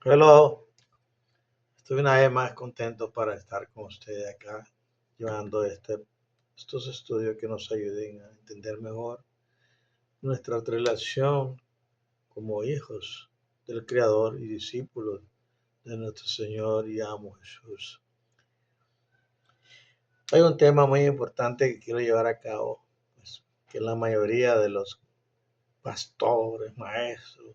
Hello, estoy una vez más contento para estar con ustedes acá, llevando estos estudios que nos ayuden a entender mejor nuestra relación como hijos del Creador y discípulos de nuestro Señor y amo Jesús. Hay un tema muy importante que quiero llevar a cabo, pues, que la mayoría de los pastores, maestros,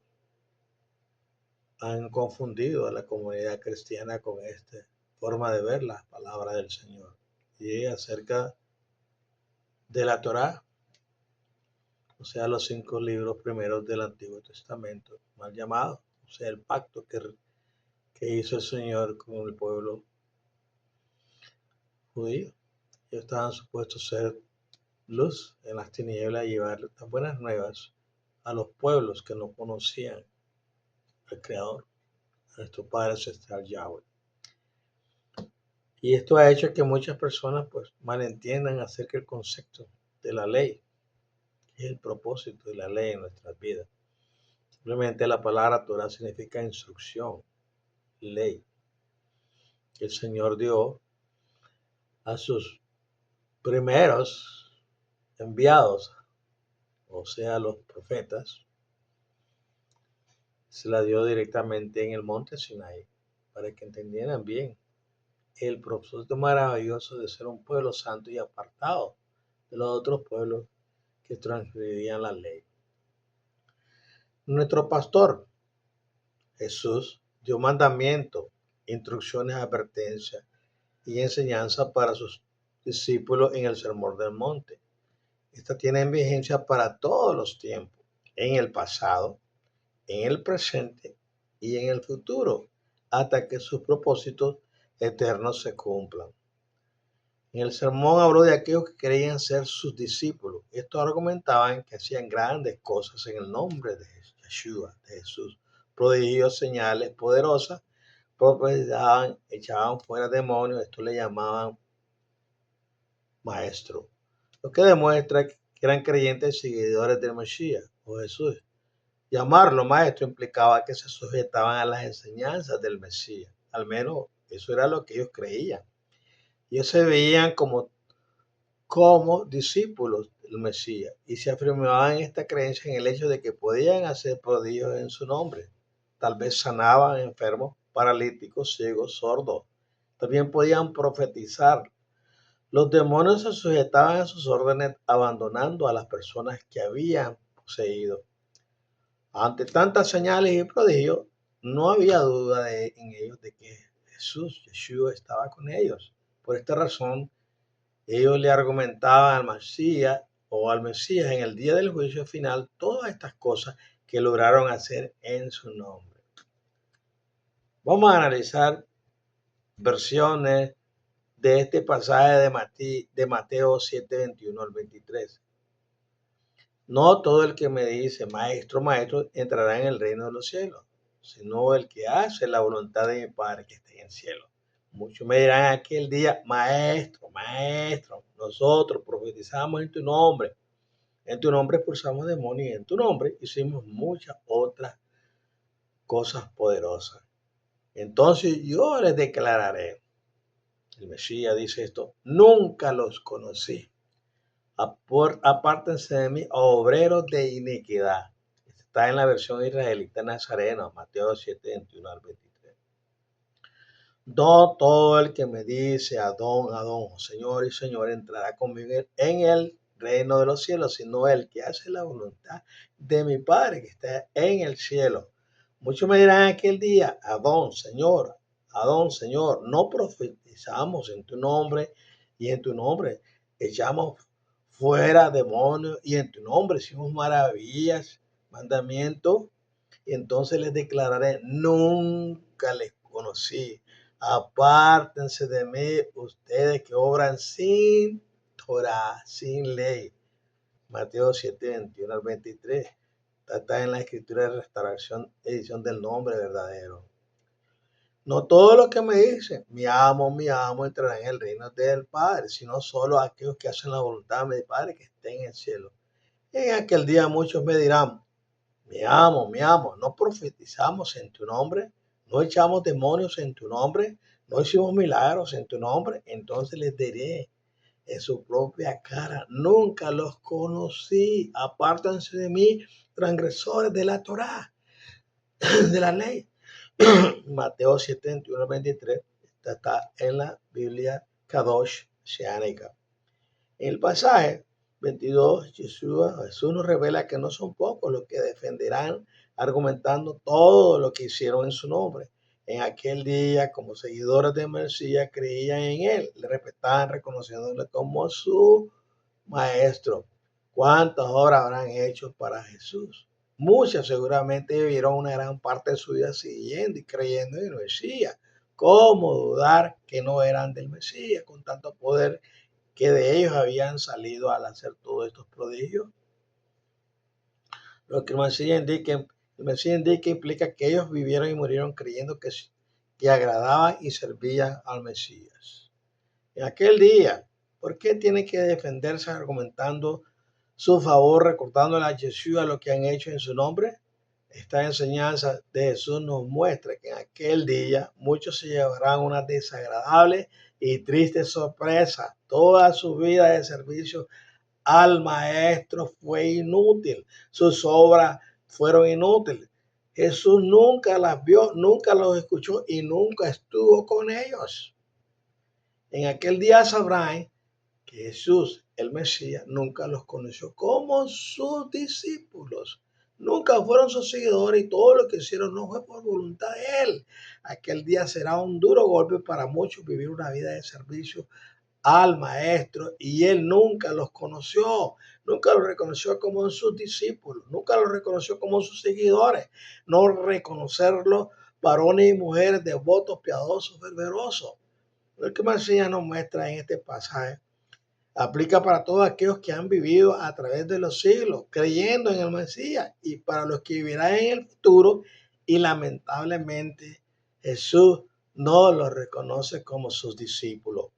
han confundido a la comunidad cristiana con esta forma de ver la palabra del Señor. Y es acerca de la Torá, o sea, los 5 libros primeros del Antiguo Testamento, mal llamados, o sea, el pacto que hizo el Señor con el pueblo judío. Ellos estaban supuestos a ser luz en las tinieblas y llevar las buenas nuevas a los pueblos que no conocían al Creador, a nuestro Padre Ancestral Yahweh. Y esto ha hecho que muchas personas pues malentiendan acerca del concepto de la ley, que es el propósito de la ley en nuestras vidas. Simplemente la palabra Torah significa instrucción, ley, que el Señor dio a sus primeros enviados, o sea, los profetas, se la dio directamente en el monte Sinai, para que entendieran bien el propósito maravilloso de ser un pueblo santo y apartado de los otros pueblos que transgredían la ley. Nuestro pastor Jesús dio mandamientos, instrucciones, advertencias y enseñanza para sus discípulos en el Sermón del Monte. Esta tiene vigencia para todos los tiempos, en el pasado, en el presente y en el futuro, hasta que sus propósitos eternos se cumplan. En el sermón habló de aquellos que querían ser sus discípulos. Estos argumentaban que hacían grandes cosas en el nombre de Yeshua, de Jesús, prodigios, señales poderosas, profetizaban, echaban fuera demonios, esto le llamaban maestro, lo que demuestra que eran creyentes seguidores del Mesías o Jesús. Llamarlo maestro implicaba que se sujetaban a las enseñanzas del Mesías, al menos eso era lo que ellos creían. Ellos se veían como discípulos del Mesías y se afirmaban esta creencia en el hecho de que podían hacer prodigios en su nombre. Tal vez sanaban enfermos, paralíticos, ciegos, sordos. También podían profetizar. Los demonios se sujetaban a sus órdenes, abandonando a las personas que habían poseído. Ante tantas señales y prodigios, no había duda en ellos de que Yeshua, estaba con ellos. Por esta razón, ellos le argumentaban al Mesías en el día del juicio final todas estas cosas que lograron hacer en su nombre. Vamos a analizar versiones de este pasaje de Mateo 7, 21 al 23. No todo el que me dice, maestro, maestro, entrará en el reino de los cielos, sino el que hace la voluntad de mi Padre que está en el cielo. Muchos me dirán aquel día, maestro, maestro, nosotros profetizamos en tu nombre expulsamos demonios y en tu nombre hicimos muchas otras cosas poderosas. Entonces yo les declararé, el Mesías dice esto, nunca los conocí. Apártense de mí, obreros de iniquidad. Está en la versión israelita nazareno, Mateo 7, 21 al 23. No todo el que me dice Adón, Adón, Señor y Señor, entrará conmigo en el reino de los cielos, sino el que hace la voluntad de mi Padre que está en el cielo. Muchos me dirán aquel día, Adón, Señor, no profetizamos en tu nombre y en tu nombre echamos fuera demonios y en tu nombre hicimos maravillas, mandamientos. Y entonces les declararé, nunca les conocí. Apártense de mí ustedes que obran sin Torah, sin ley. Mateo 7, 21 al 23. Está en la escritura de restauración, edición del nombre verdadero. No todo lo que me dicen, mi amo, entrará en el reino del Padre, sino solo aquellos que hacen la voluntad de mi Padre que esté en el cielo. En aquel día muchos me dirán, mi amo, no profetizamos en tu nombre, no echamos demonios en tu nombre, no hicimos milagros en tu nombre. Entonces les diré en su propia cara, nunca los conocí, apártense de mí, transgresores de la Torá, de la ley. Mateo 7, 21, 23, está en la Biblia Kadosh Sheánica. En el pasaje 22, Jesús nos revela que no son pocos los que defenderán argumentando todo lo que hicieron en su nombre. En aquel día, como seguidores de Mesías, creían en él, le respetaban reconociéndole como su maestro. ¿Cuántas obras habrán hecho para Jesús? Muchas seguramente vivieron una gran parte de su vida siguiendo y creyendo en el Mesías. ¿Cómo dudar que no eran del Mesías con tanto poder que de ellos habían salido al hacer todos estos prodigios? Lo que el Mesías indica implica que ellos vivieron y murieron creyendo que agradaban y servían al Mesías. En aquel día, ¿por qué tiene que defenderse argumentando su favor, recordándole a Yeshua lo que han hecho en su nombre? Esta enseñanza de Jesús nos muestra que en aquel día muchos se llevarán una desagradable y triste sorpresa. Toda su vida de servicio al Maestro fue inútil. Sus obras fueron inútiles. Jesús nunca las vio, nunca los escuchó y nunca estuvo con ellos. En aquel día sabrán que Jesús, el Mesías, nunca los conoció como sus discípulos. Nunca fueron sus seguidores y todo lo que hicieron no fue por voluntad de Él. Aquel día será un duro golpe para muchos vivir una vida de servicio al Maestro y Él nunca los conoció. Nunca los reconoció como sus discípulos. Nunca los reconoció como sus seguidores. No reconocerlos varones y mujeres devotos, piadosos, fervorosos. Lo que Mesías nos muestra en este pasaje aplica para todos aquellos que han vivido a través de los siglos creyendo en el Mesías y para los que vivirán en el futuro, y lamentablemente Jesús no los reconoce como sus discípulos.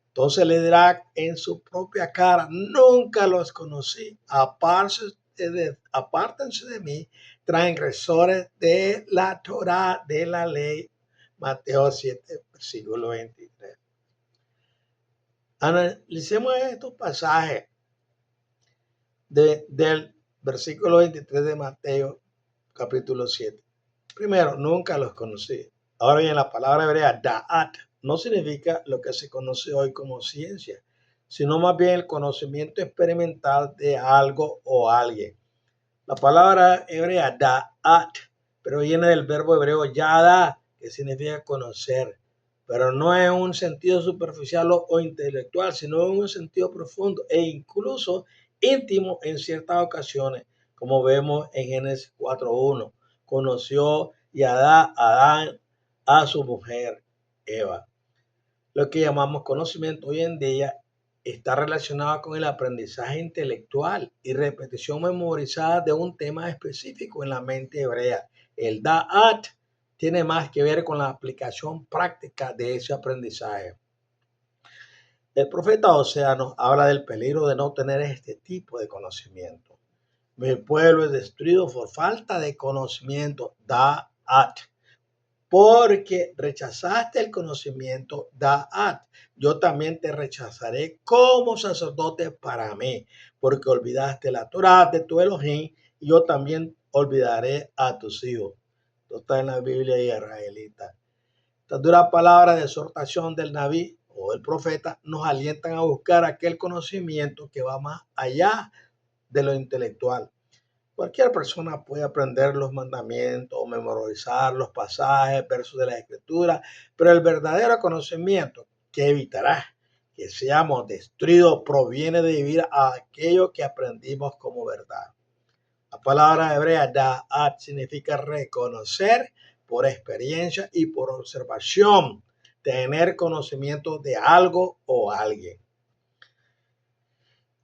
Entonces le dirá en su propia cara, nunca los conocí, apártense de mí, transgresores de la Torá, de la ley. Mateo 7, versículo 23. Analicemos estos pasajes del versículo 23 de Mateo, capítulo 7. Primero, nunca los conocí. Ahora bien, la palabra hebrea da'at no significa lo que se conoce hoy como ciencia, sino más bien el conocimiento experimental de algo o alguien. La palabra hebrea da'at proviene del verbo hebreo yada, que significa conocer, pero no en un sentido superficial o intelectual, sino en un sentido profundo e incluso íntimo en ciertas ocasiones, como vemos en Génesis 4:1. Conoció Adán a su mujer Eva. Lo que llamamos conocimiento hoy en día está relacionado con el aprendizaje intelectual y repetición memorizada de un tema específico en la mente hebrea. El da'at tiene más que ver con la aplicación práctica de ese aprendizaje. El profeta Osea nos habla del peligro de no tener este tipo de conocimiento. Mi pueblo es destruido por falta de conocimiento, da'at. Porque rechazaste el conocimiento, da'at. Yo también te rechazaré como sacerdote para mí, porque olvidaste la Torá de tu Elohim, y yo también olvidaré a tus hijos. Esto está en la Biblia israelita. Estas duras palabras de exhortación del Naví o del profeta nos alientan a buscar aquel conocimiento que va más allá de lo intelectual. Cualquier persona puede aprender los mandamientos, memorizar los pasajes, versos de la Escritura, pero el verdadero conocimiento que evitará que seamos destruidos proviene de vivir a aquello que aprendimos como verdad. La palabra hebrea da'at significa reconocer por experiencia y por observación, tener conocimiento de algo o alguien.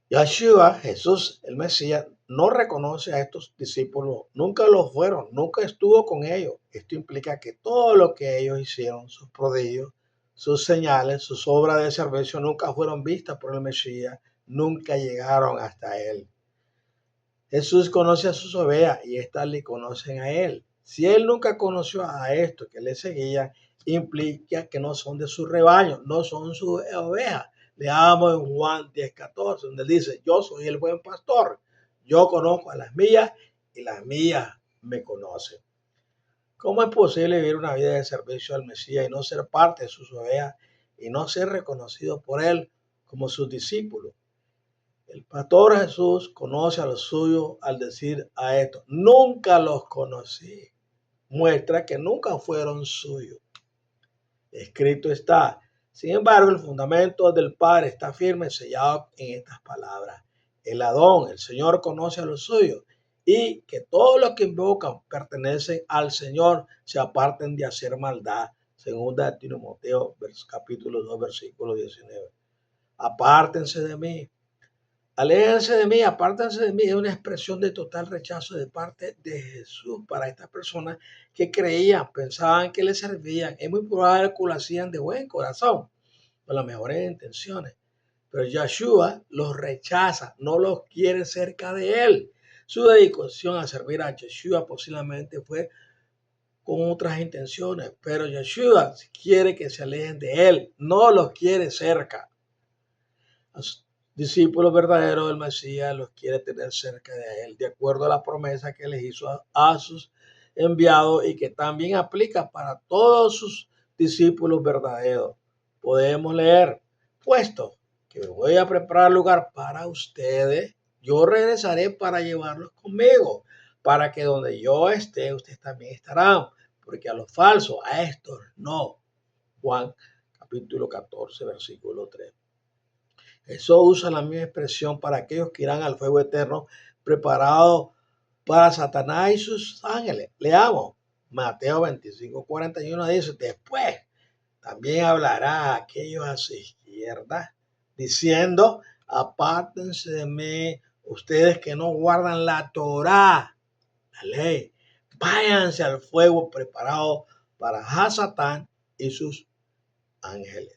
Yeshua, Jesús, el Mesías, no reconoce a estos discípulos, nunca lo fueron, nunca estuvo con ellos. Esto implica que todo lo que ellos hicieron, sus prodigios, sus señales, sus obras de servicio, nunca fueron vistas por el Mesías, nunca llegaron hasta él. Jesús conoce a sus ovejas y éstas le conocen a él. Si él nunca conoció a estos que le seguían, implica que no son de su rebaño, no son sus ovejas. Leamos en Juan 10:14, donde dice, yo soy el buen pastor, yo conozco a las mías y las mías me conocen. ¿Cómo es posible vivir una vida de servicio al Mesías y no ser parte de sus ovejas y no ser reconocido por él como sus discípulos? El pastor Jesús conoce a los suyos al decir a estos, nunca los conocí. Muestra que nunca fueron suyos. Escrito está. Sin embargo, el fundamento del Padre está firme, sellado en estas palabras. El Adón, el Señor conoce a los suyos y que todos los que invocan pertenecen al Señor se aparten de hacer maldad. Segunda de Timoteo, capítulo 2, versículo 19. Apártense de mí. Aléjense de mí, apártense de mí, es una expresión de total rechazo de parte de Jesús para estas personas que creían, pensaban que le servían. Es muy probable que lo hacían de buen corazón, con las mejores intenciones. Pero Yeshua los rechaza, no los quiere cerca de él. Su dedicación a servir a Yeshua posiblemente fue con otras intenciones, pero Yeshua quiere que se alejen de él, no los quiere cerca. Discípulos verdaderos del Mesías los quiere tener cerca de él, de acuerdo a la promesa que les hizo a sus enviados y que también aplica para todos sus discípulos verdaderos. Podemos leer, puesto que me voy a preparar lugar para ustedes, yo regresaré para llevarlos conmigo, para que donde yo esté, ustedes también estarán, porque a los falsos, a estos no. Juan capítulo 14, versículo 3. Eso usa la misma expresión para aquellos que irán al fuego eterno preparado para Satanás y sus ángeles. Leamos. Mateo 25:41 dice, después también hablará a aquellos a su izquierda, diciendo, apártense de mí, ustedes que no guardan la Torá, la ley, váyanse al fuego preparado para Satán y sus ángeles.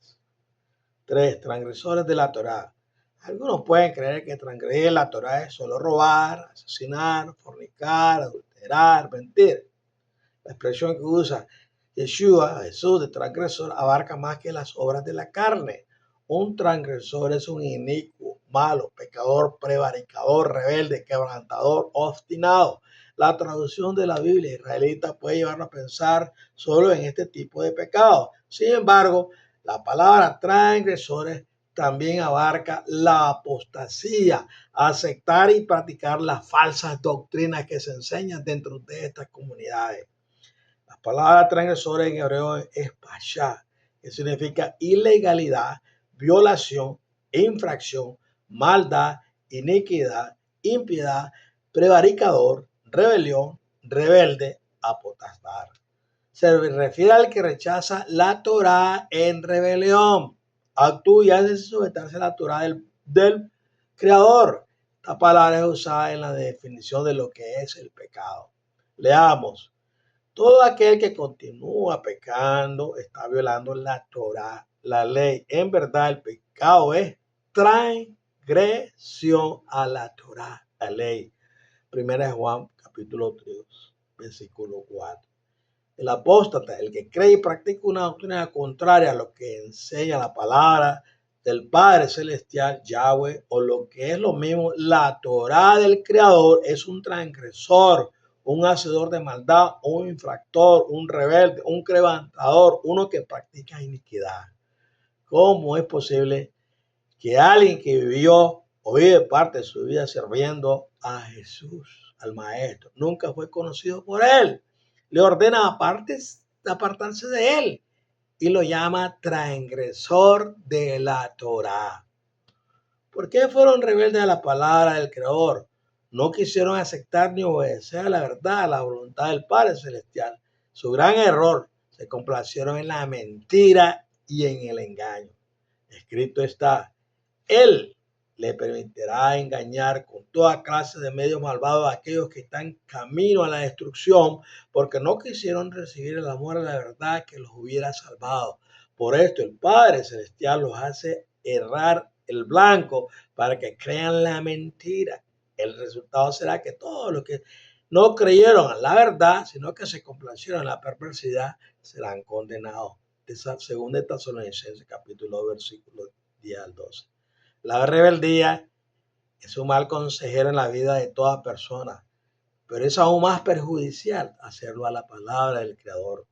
3. Transgresores de la Torá. Algunos pueden creer que transgredir la Torá es solo robar, asesinar, fornicar, adulterar, mentir. La expresión que usa Yeshua, Jesús, de transgresor, abarca más que las obras de la carne. Un transgresor es un inicuo, malo, pecador, prevaricador, rebelde, quebrantador, obstinado. La traducción de la Biblia israelita puede llevarnos a pensar solo en este tipo de pecado. Sin embargo, la palabra transgresores también abarca la apostasía, aceptar y practicar las falsas doctrinas que se enseñan dentro de estas comunidades. La palabra transgresores en hebreo es pasha, que significa ilegalidad, violación, infracción, maldad, iniquidad, impiedad, prevaricador, rebelión, rebelde, apostar. Se refiere al que rechaza la Torá en rebelión. Actúa y hace sujetarse a la Torá del Creador. Esta palabra es usada en la definición de lo que es el pecado. Leamos. Todo aquel que continúa pecando está violando la Torá, la ley. En verdad, el pecado es transgresión a la Torá, la ley. Primera de Juan, capítulo 3, versículo 4. El apóstata, el que cree y practica una doctrina contraria a lo que enseña la palabra del Padre Celestial, Yahweh, o lo que es lo mismo, la Torá del Creador, es un transgresor, un hacedor de maldad, un infractor, un rebelde, un quebrantador, uno que practica iniquidad. ¿Cómo es posible que alguien que vivió o vive parte de su vida sirviendo a Jesús, al Maestro, nunca fue conocido por él? Le ordena apartarse de él y lo llama transgresor de la Torá. ¿Por qué fueron rebeldes a la palabra del Creador? No quisieron aceptar ni obedecer a la verdad, a la voluntad del Padre Celestial. Su gran error, se complacieron en la mentira y en el engaño. Escrito está, Él le permitirá engañar con toda clase de medios malvados a aquellos que están camino a la destrucción, porque no quisieron recibir el amor a la verdad que los hubiera salvado. Por esto el Padre Celestial los hace errar el blanco para que crean la mentira. El resultado será que todos los que no creyeron en la verdad, sino que se complacieron en la perversidad, serán condenados. Esa segunda de Tesalonicenses, capítulo 2, versículo 10 al 12. La rebeldía es un mal consejero en la vida de toda persona, pero es aún más perjudicial hacerlo a la palabra del Creador.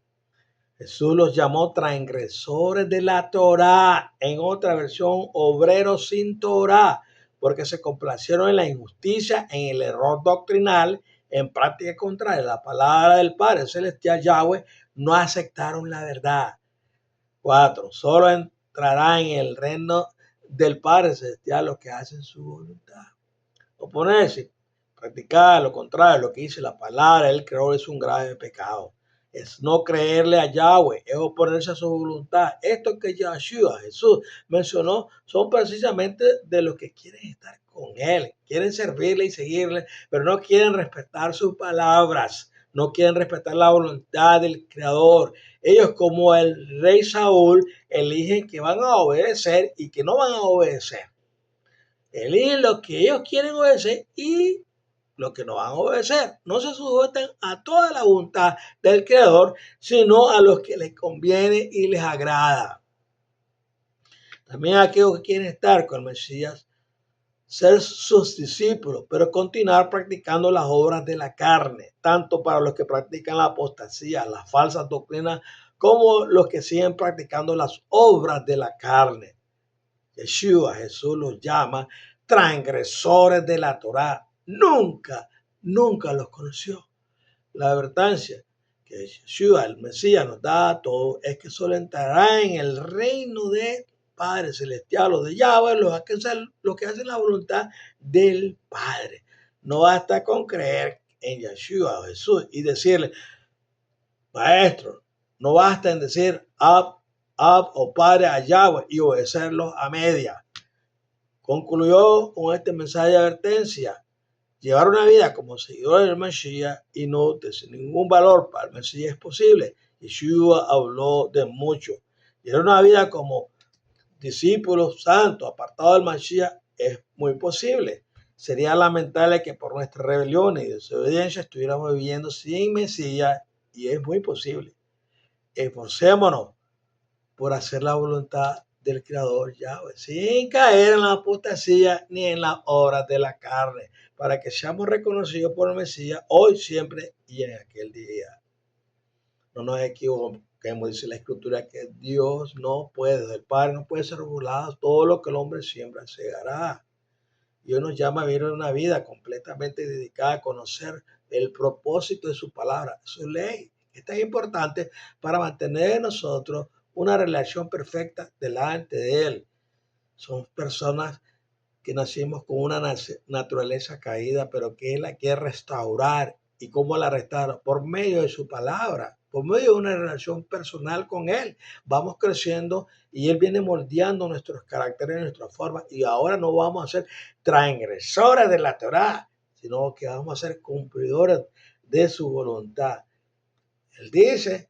Jesús los llamó transgresores de la Torá, en otra versión, obreros sin Torá, porque se complacieron en la injusticia, en el error doctrinal, en práctica contraria a la palabra del Padre Celestial Yahweh, no aceptaron la verdad. 4. Solo entrará en el reino del Padre Celestial los que hacen su voluntad. Oponerse, practicar lo contrario, lo que dice la palabra del Creador es un grave pecado. Es no creerle a Yahweh, es oponerse a su voluntad. Esto que Yahshua, Jesús, mencionó son precisamente de los que quieren estar con Él, quieren servirle y seguirle, pero no quieren respetar sus palabras, no quieren respetar la voluntad del Creador. Ellos, como el rey Saúl, eligen que van a obedecer y que no van a obedecer. Eligen lo que ellos quieren obedecer y lo que no van a obedecer. No se sujetan a toda la voluntad del Creador, sino a los que les conviene y les agrada. También aquellos que quieren estar con el Mesías, ser sus discípulos, pero continuar practicando las obras de la carne, tanto para los que practican la apostasía, las falsas doctrinas, como los que siguen practicando las obras de la carne. Yeshua, Jesús los llama transgresores de la Torá. Nunca los conoció. La advertencia que Yeshua, el Mesías, nos da a todos es que solo entrará en el reino de Padre Celestial o de Yahweh los que hacen la voluntad del Padre. No basta con creer en Yeshua o Jesús y decirle, maestro, no basta en decir Ab o Padre a Yahweh y obedecerlos a media. Concluyó con este mensaje de advertencia. Llevar una vida como seguidor del Mesías inútil, sin ningún valor para el Mesías es posible. Yeshua habló de mucho. Llevar una vida como discípulos santos, apartados del Mesías, es muy posible. Sería lamentable que por nuestras rebeliones y desobediencia estuviéramos viviendo sin Mesías y es muy posible. Esforcémonos por hacer la voluntad del Creador Yahweh, sin caer en la apostasía ni en las obras de la carne, para que seamos reconocidos por el Mesías hoy, siempre y en aquel día. No nos equivoquemos, dice la Escritura, que Dios no puede, el Padre no puede ser burlado, todo lo que el hombre siembra segará. Dios nos llama a vivir una vida completamente dedicada a conocer el propósito de su palabra, su ley. Es tan importante para mantener en nosotros una relación perfecta delante de Él. Son personas que nacimos con una naturaleza caída, pero que Él la quiere restaurar. ¿Y cómo la restaura? Por medio de su palabra, por medio de una relación personal con Él. Vamos creciendo y Él viene moldeando nuestros caracteres, nuestras formas, y ahora no vamos a ser transgresores de la Torá, sino que vamos a ser cumplidores de su voluntad. Él dice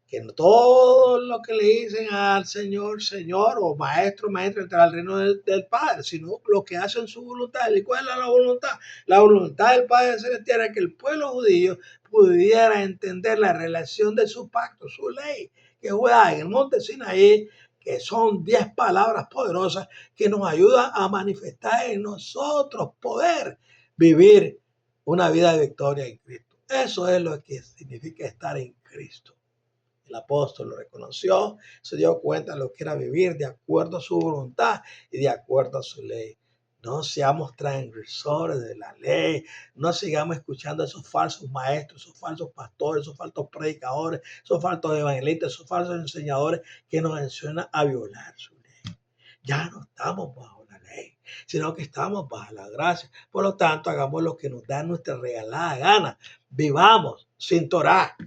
que no todo lo que le dicen al Señor, Señor o Maestro, Maestro entrará al reino del Padre, sino lo que hacen su voluntad. ¿Y cuál es la voluntad? La voluntad del Padre Celestial es que el pueblo judío pudiera entender la relación de su pacto, su ley, que fue en el monte Sinaí, que son 10 palabras poderosas que nos ayudan a manifestar en nosotros poder vivir una vida de victoria en Cristo. Eso es lo que significa estar en Cristo. El apóstol lo reconoció, se dio cuenta de lo que era vivir de acuerdo a su voluntad y de acuerdo a su ley. No seamos transgresores de la ley, no sigamos escuchando a esos falsos maestros, esos falsos pastores, esos falsos predicadores, esos falsos evangelistas, esos falsos enseñadores que nos enseñan a violar su ley. Ya no estamos bajo la ley, sino que estamos bajo la gracia. Por lo tanto, hagamos lo que nos da nuestra regalada gana. Vivamos sin Torá.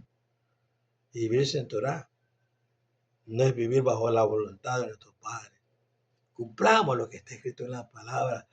Y vivir sin Torá no es vivir bajo la voluntad de nuestro Padre. Cumplamos lo que está escrito en la palabra.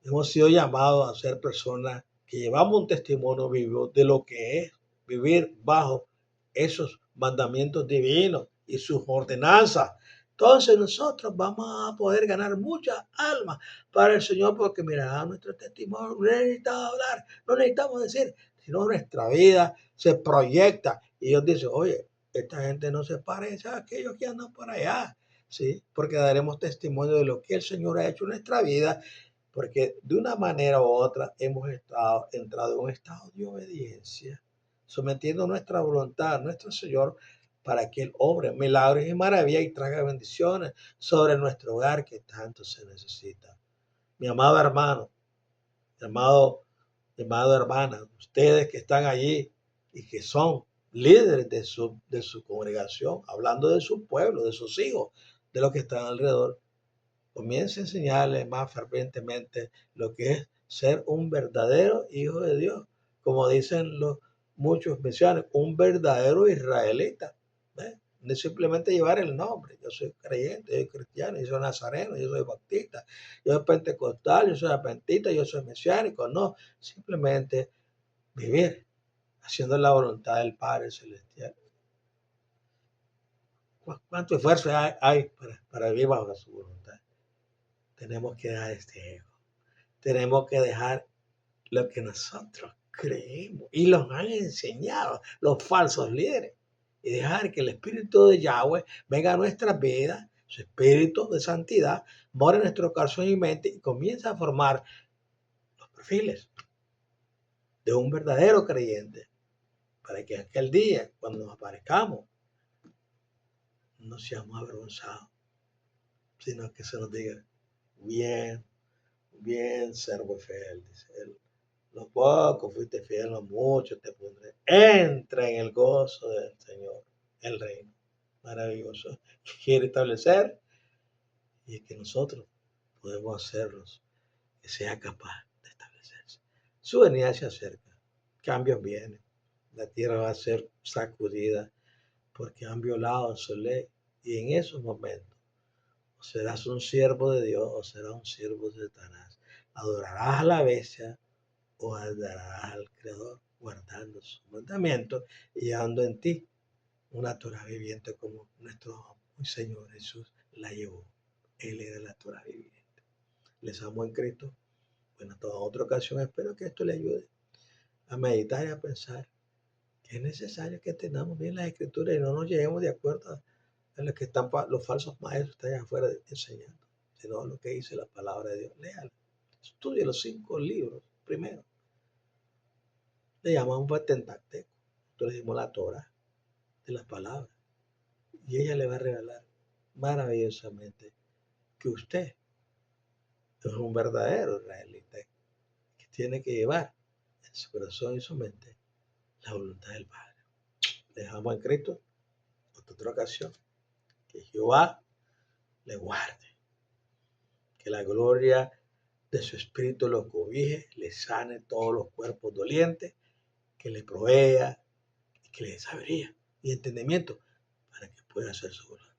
Hemos sido llamados a ser personas que llevamos un testimonio vivo de lo que es vivir bajo esos mandamientos divinos y sus ordenanzas. Entonces nosotros vamos a poder ganar muchas almas para el Señor porque mira, nuestro testimonio no necesitamos hablar, no necesitamos decir, sino nuestra vida se proyecta. Y Dios dice, oye, esta gente no se parece a aquellos que andan por allá, ¿sí? Porque daremos testimonio de lo que el Señor ha hecho en nuestra vida, porque de una manera u otra hemos entrado en un estado de obediencia, sometiendo nuestra voluntad a nuestro Señor para que Él obre milagros y maravillas y traiga bendiciones sobre nuestro hogar que tanto se necesita. Mi amado hermano, mi amado hermana, ustedes que están allí y que son líderes de su congregación, hablando de su pueblo, de sus hijos, de los que están alrededor, comience a enseñarles más fervientemente lo que es ser un verdadero hijo de Dios, como dicen muchos mencionan, un verdadero israelita. ¿Ves? No es simplemente llevar el nombre, yo soy creyente, yo soy cristiano, yo soy nazareno, yo soy bautista, yo soy pentecostal, yo soy adventista, yo soy mesiánico, no, simplemente vivir haciendo la voluntad del Padre Celestial. ¿Cuánto esfuerzo hay para vivir bajo su voluntad? Tenemos que dejar este ego. Tenemos que dejar lo que nosotros creemos y nos han enseñado los falsos líderes. Y dejar que el Espíritu de Yahweh venga a nuestras vidas, su Espíritu de santidad, more en nuestro corazón y mente y comienza a formar los perfiles de un verdadero creyente. Para que aquel día, cuando nos aparezcamos, no seamos avergonzados, sino que se nos diga, bien, bien, servo fiel, dice él. Lo poco fuiste fiel, lo mucho te pondré. Entra en el gozo del Señor, el reino maravilloso que quiere establecer y que nosotros podemos hacerlos, que sea capaz de establecerse. Su venida se acerca, cambios vienen, la tierra va a ser sacudida porque han violado su ley y en esos momentos o serás un siervo de Dios o serás un siervo de Satanás. Adorarás a la bestia o adorarás al Creador, guardando sus mandamientos y llevando en ti una Torah viviente como nuestro Señor Jesús la llevó. Él era la Torah viviente. Les amo en Cristo. Bueno, toda otra ocasión espero que esto le ayude a meditar y a pensar que es necesario que tengamos bien las escrituras y no nos lleguemos de acuerdo a lo que están los falsos maestros están allá afuera enseñando, sino lo que dice la palabra de Dios. Léalo. Estudie los 5 libros primero. Le llamamos Pentateuco. Nosotros le decimos la Torah de las palabras. Y ella le va a revelar maravillosamente que usted es un verdadero israelita que tiene que llevar en su corazón y su mente la voluntad del Padre. Le dejamos en Cristo hasta otra ocasión. Que Jehová le guarde. Que la gloria de su espíritu lo cobije, le sane todos los cuerpos dolientes, que le provea y que le dé sabiduría y entendimiento para que pueda hacer su voluntad.